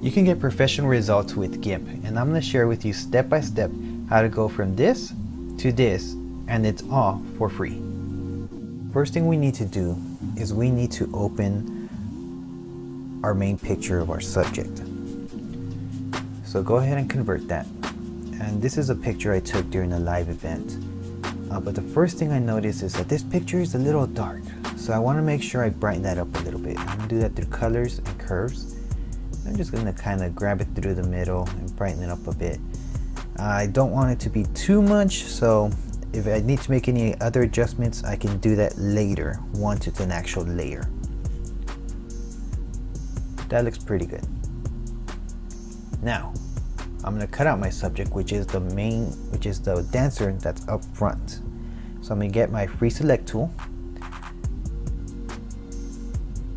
You can get professional results with Gimp, and I'm going to share with you step by step how to go from this to this, and it's all for free. First thing we need to do is we need to open our main picture of our subject. So go ahead and convert that. And this is a picture I took during a live event. But the first thing I noticed is that this picture is a little dark. So I want to make sure I brighten that up a little bit. I'm going to do that through colors and curves. I'm just going to kind of grab it through the middle and brighten it up a bit. I don't want it to be too much, so if I need to make any other adjustments, I can do that later once it's an actual layer. That looks pretty good. Now, I'm going to cut out my subject, which is the dancer that's up front. So I'm going to get my free select tool,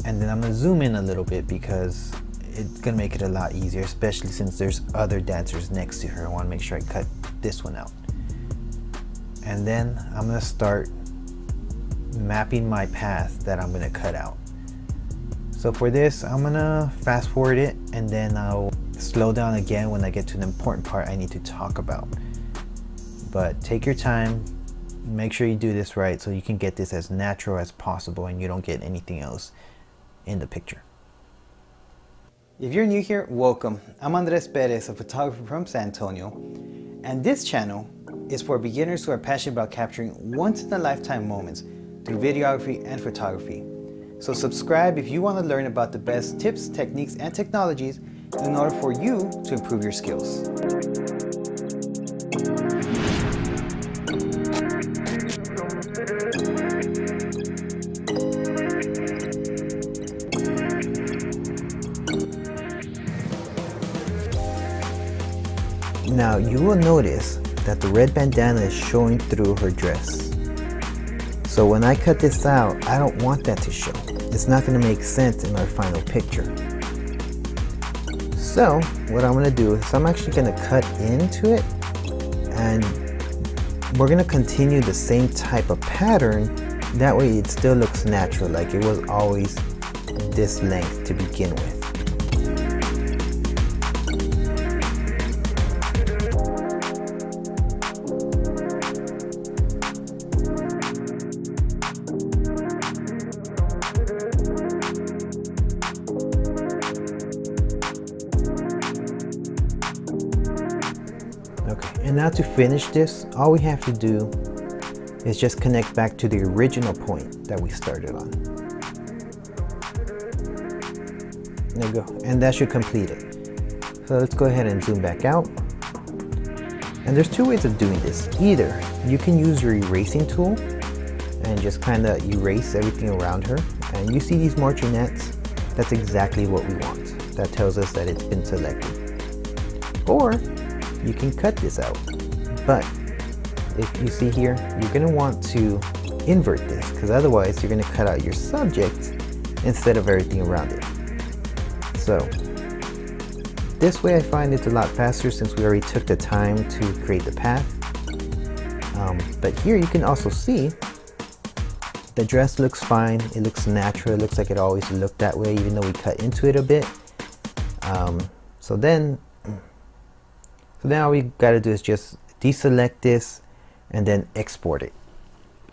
and then I'm going to zoom in a little bit because it's going to make it a lot easier, especially since there's other dancers next to her. I want to make sure I cut this one out. And then I'm going to start mapping my path that I'm going to cut out. So for this, I'm going to fast forward it, and then I'll slow down again when I get to the important part I need to talk about. But take your time, make sure you do this right so you can get this as natural as possible and you don't get anything else in the picture. If you're new here, welcome. I'm Andres Perez, a photographer from San Antonio, and this channel is for beginners who are passionate about capturing once-in-a-lifetime moments through videography and photography. So subscribe if you want to learn about the best tips, techniques, and technologies in order for you to improve your skills. Now you will notice that the red bandana is showing through her dress. So when I cut this out, I don't want that to show. It's not going to make sense in our final picture. So what I'm going to do is I'm actually going to cut into it, and we're going to continue the same type of pattern. That way it still looks natural, like it was always this length to begin with. Okay, and now to finish this, all we have to do is just connect back to the original point that we started on. There we go, and that should complete it. So let's go ahead and zoom back out. And there's two ways of doing this. Either you can use your erasing tool and just kind of erase everything around her, and you see these marginettes, that's exactly what we want. That tells us that it's been selected. Or you can cut this out, but if you see here, you're going to want to invert this, because otherwise you're going to cut out your subject instead of everything around it. So this way I find it's a lot faster since we already took the time to create the path. But here you can also see the dress looks fine, it looks natural, it looks like it always looked that way even though we cut into it a bit. So then all we got to do is just deselect this and then export it.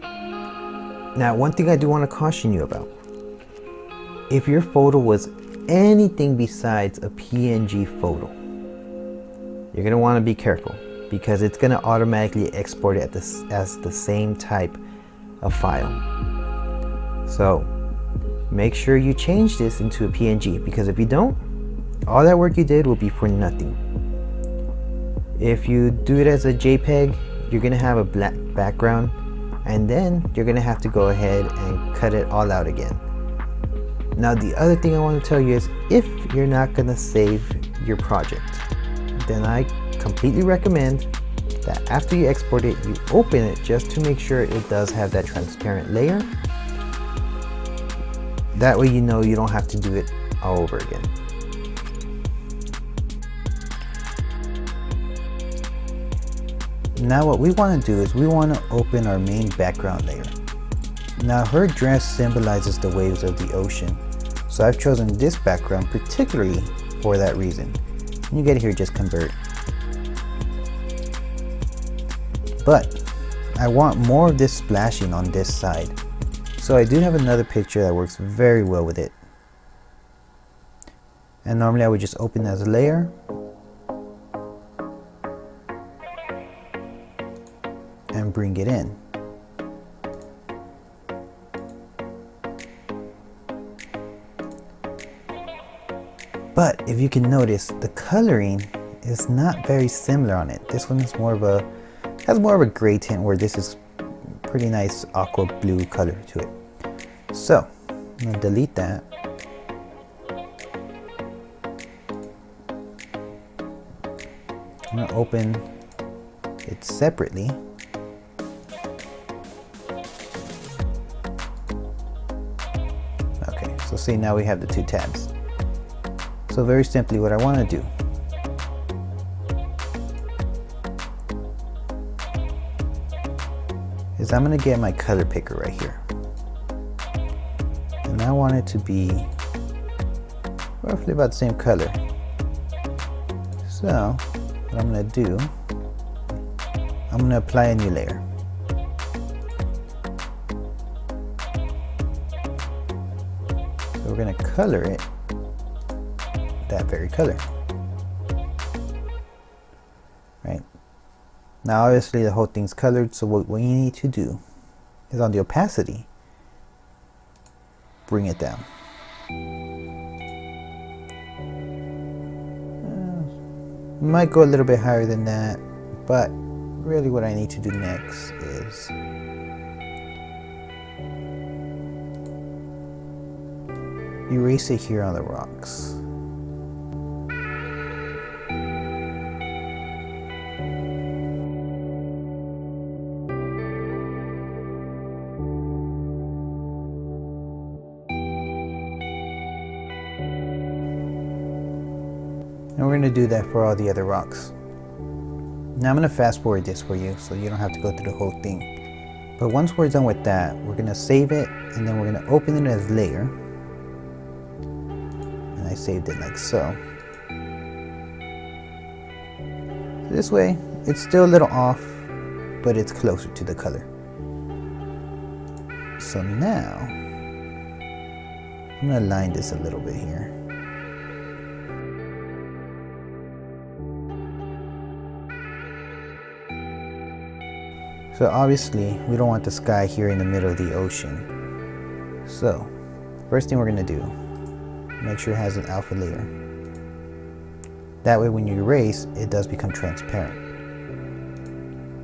Now, one thing I do want to caution you about: if your photo was anything besides a PNG photo, you're going to want to be careful, because it's going to automatically export it as the same type of file. So make sure you change this into a PNG, because if you don't, all that work you did will be for nothing. If you do it as a JPEG, you're going to have a black background, and then you're going to have to go ahead and cut it all out again. Now the other thing I want to tell you is, if you're not going to save your project, then I completely recommend that after you export it, you open it just to make sure it does have that transparent layer. That way you know you don't have to do it all over again. Now what we want to do is we want to open our main background layer. Now her dress symbolizes the waves of the ocean, so I've chosen this background particularly for that reason. When you get here, just convert. But I want more of this splashing on this side. So I do have another picture that works very well with it. And normally I would just open as a layer. And bring it in. But if you can notice, the coloring is not very similar on it. This one is has more of a gray tint, where this is pretty nice aqua blue color to it. So I'm gonna delete that. I'm gonna open it separately. Okay, so see, now we have the two tabs. So very simply, what I want to do is I'm going to get my color picker right here, and I want it to be roughly about the same color. So what I'm going to do, I'm going to apply a new layer. So we're going to color it that very color. Right now, obviously the whole thing's colored, so what you need to do is on the opacity, bring it down. Might go a little bit higher than that, but really what I need to do next is erase it here on the rocks. And we're going to do that for all the other rocks. Now I'm going to fast forward this for you so you don't have to go through the whole thing. But once we're done with that, we're going to save it, and then we're going to open it as layer. And I saved it like so. This way, it's still a little off, but it's closer to the color. So now, I'm going to line this a little bit here. So obviously, we don't want the sky here in the middle of the ocean. So, first thing we're going to do, make sure it has an alpha layer. That way when you erase, it does become transparent.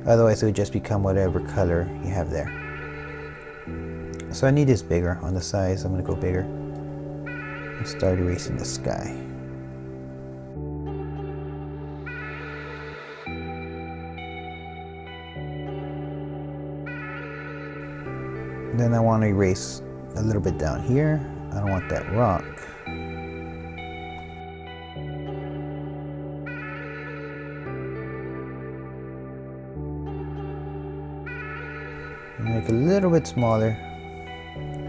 Otherwise, it would just become whatever color you have there. So I need this bigger on the sides. I'm going to go bigger and start erasing the sky. Then I want to erase a little bit down here. I don't want that rock. Make it a little bit smaller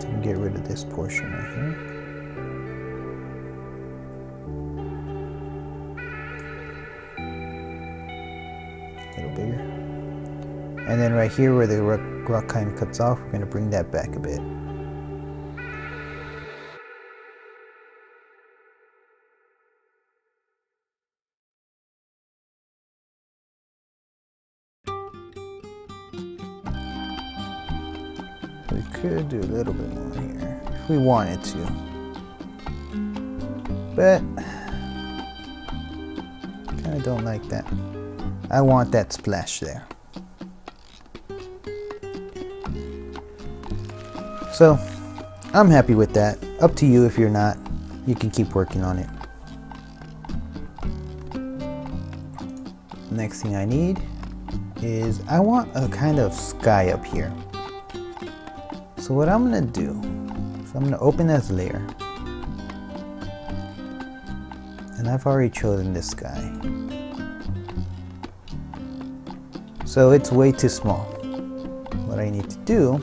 to get rid of this portion right here. A little bigger. And then right here where the rock kind of cuts off, we're going to bring that back a bit. We could do a little bit more here if we wanted to, but kind of don't like that. I want that splash there. So I'm happy with that. Up to you. If you're not, you can keep working on it. Next thing I need is I want a kind of sky up here. So what I'm gonna do is I'm gonna open as layer, and I've already chosen this sky. So it's way too small. What I need to do,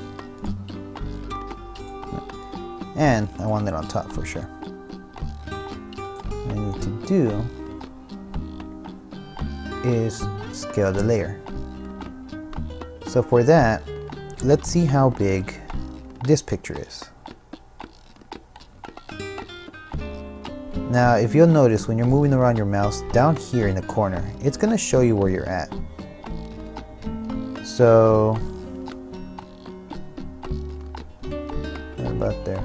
and I want it on top for sure. What I need to do is scale the layer. So for that, let's see how big this picture is. Now, if you'll notice when you're moving around your mouse, down here in the corner, it's going to show you where you're at. So, right about there.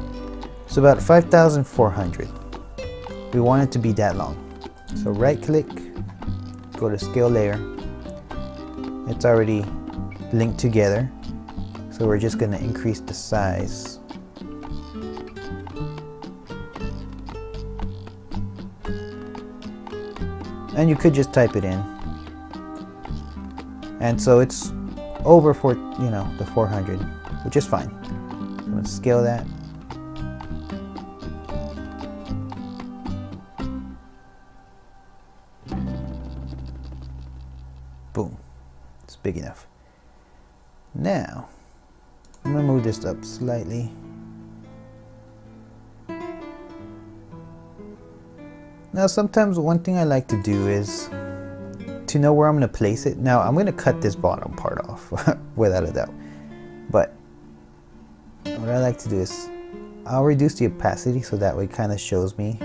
So about 5,400. We want it to be that long. So right click, go to scale layer. It's already linked together. So we're just going to increase the size. And you could just type it in. And so it's over for, the 400, which is fine. So let's scale that. Boom. It's big enough. Now, I'm going to move this up slightly. Now sometimes one thing I like to do is to know where I'm going to place it. Now I'm going to cut this bottom part off without a doubt. But what I like to do is I'll reduce the opacity so that way it kind of shows me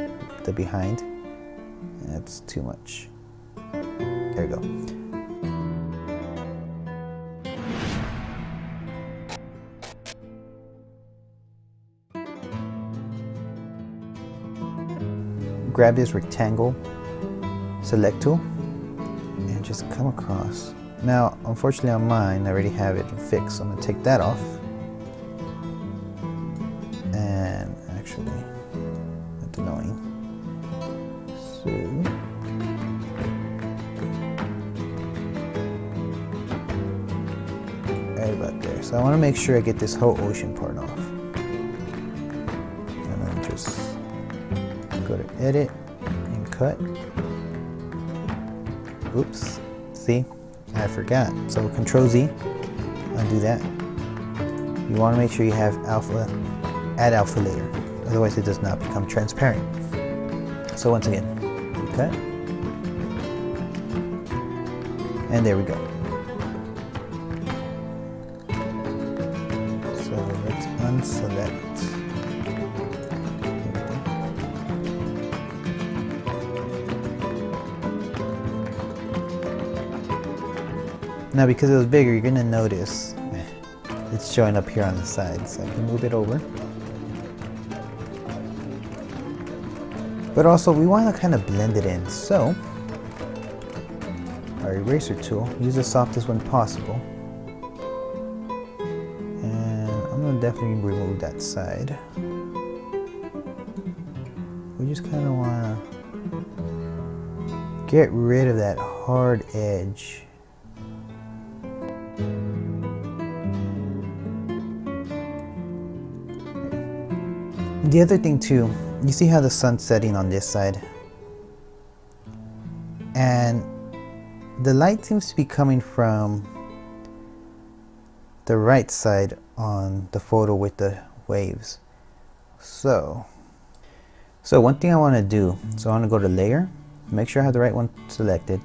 the behind. That's too much. There we go. Grab this rectangle, select tool, and just come across. Now, unfortunately on mine, I already have it fixed, so I'm going to take that off. And actually, that's annoying. So, right about there. So I want to make sure I get this whole ocean part off. And then just go to edit and cut. Oops, see, I forgot. So Control Z, undo that. You want to make sure you have add alpha layer, otherwise it does not become transparent. So once again, cut, and there we go. So let's unselect. Now because it was bigger, you're going to notice it's showing up here on the side. So I can move it over. But also we want to kind of blend it in. So our eraser tool, use the softest one possible. And I'm going to definitely remove that side. We just kind of want to get rid of that hard edge. The other thing too, you see how the sun's setting on this side, and the light seems to be coming from the right side on the photo with the waves. So one thing I want to do, so I want to go to layer, make sure I have the right one selected,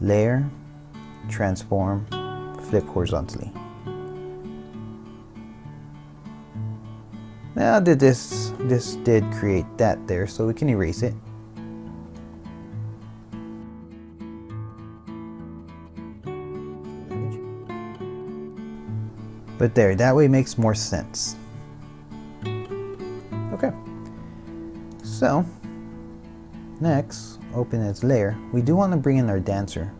layer, transform, flip horizontally. Now this did create that there, so we can erase it. But there, that way it makes more sense. Okay. So next, open its layer. We do want to bring in our dancer.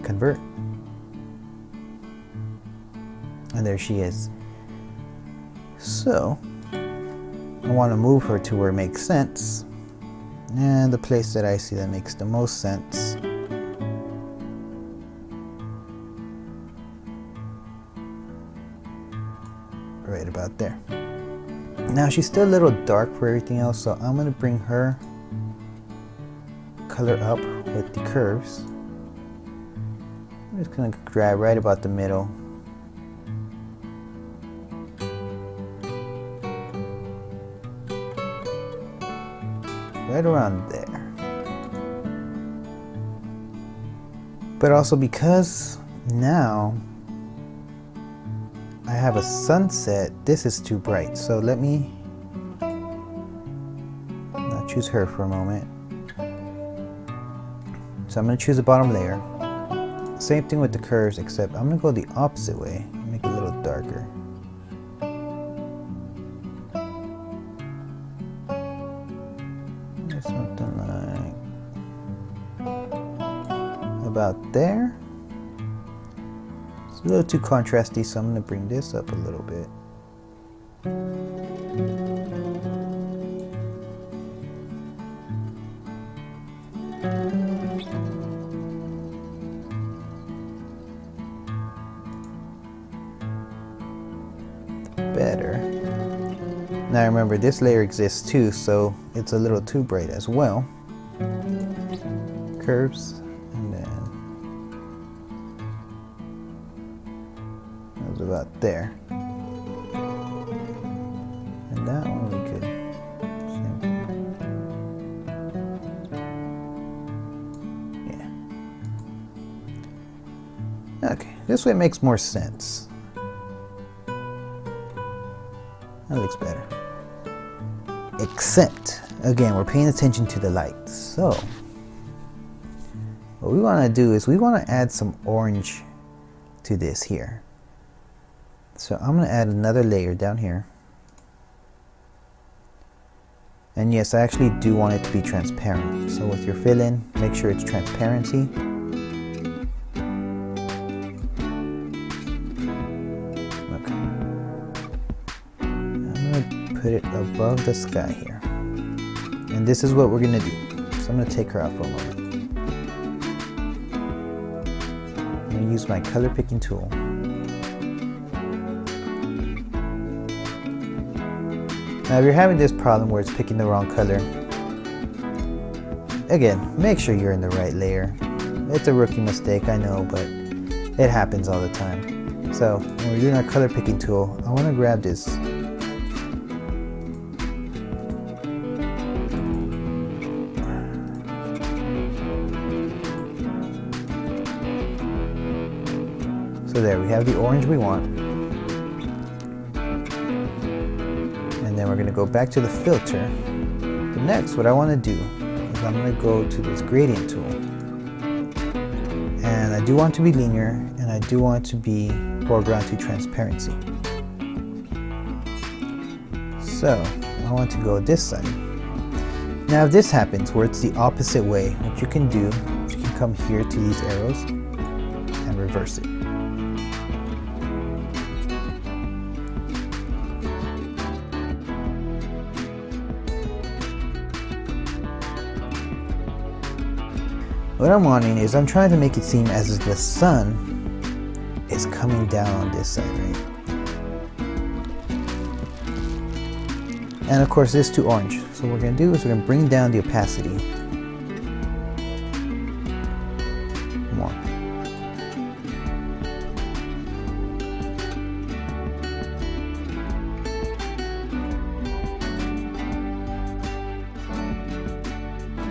Convert, and there she is. So I want to move her to where it makes sense, and the place that I see that makes the most sense right about there. Now she's still a little dark for everything else, so I'm going to bring her color up with the curves. I'm just going to grab right about the middle. right around there. But also because now I have a sunset, this is too bright. So let me not choose her for a moment. So I'm going to choose the bottom layer. Same thing with the curves, except I'm going to go the opposite way. Make it a little darker. Something like about there. It's a little too contrasty, so I'm going to bring this up a little bit. Better. Now remember, this layer exists too, so it's a little too bright as well. Curves, and then that was about there. And that one we could. Yeah. Okay, this way makes more sense. That looks better. Except, again, we're paying attention to the light. So, what we want to do is we want to add some orange to this here. So I'm going to add another layer down here. And yes, I actually do want it to be transparent. So with your fill-in, make sure it's transparency. Put it above the sky here. And this is what we're going to do. So I'm going to take her out for a moment. I'm going to use my color picking tool. Now if you're having this problem where it's picking the wrong color, again, make sure you're in the right layer. It's a rookie mistake, I know, but it happens all the time. So when we're doing our color picking tool, I want to grab this So there, we have the orange we want. And then we're going to go back to the filter. But next, what I want to do is I'm going to go to this gradient tool. And I do want to be linear, and I do want to be foreground to transparency. So I want to go this side. Now if this happens where it's the opposite way, what you can do is you can come here to these arrows and reverse it. What I'm wanting is I'm trying to make it seem as if the sun is coming down on this side, right? And of course this is too orange. So what we're going to do is we're going to bring down the opacity more.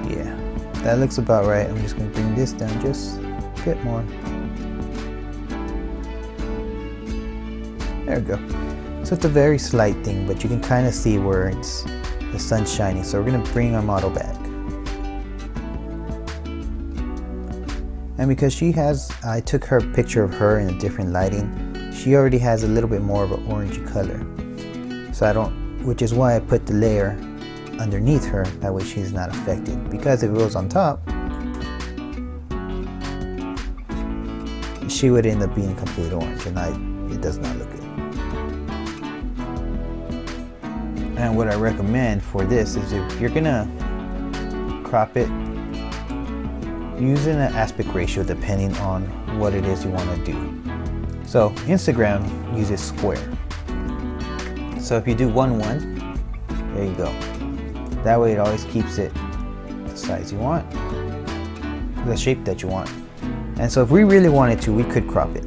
Yeah. That looks about right. I'm just going to bring this down just a bit more. There we go. So it's a very slight thing, but you can kind of see where it's the sun's shining. So we're going to bring our model back. And because she has, I took her picture of her in a different lighting, she already has a little bit more of an orangey color. So I don't, which is why I put the layer underneath her, that way she's not affected, because if it was on top she would end up being complete orange, and it does not look good. And what I recommend for this is if you're gonna crop it, using an aspect ratio depending on what it is you want to do. So Instagram uses square, so if you do 1:1, there you go. That way it always keeps it the size you want, the shape that you want. And so if we really wanted to, we could crop it.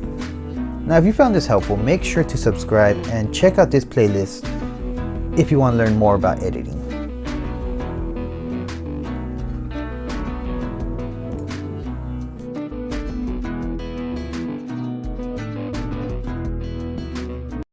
Now if you found this helpful, make sure to subscribe and check out this playlist if you want to learn more about editing.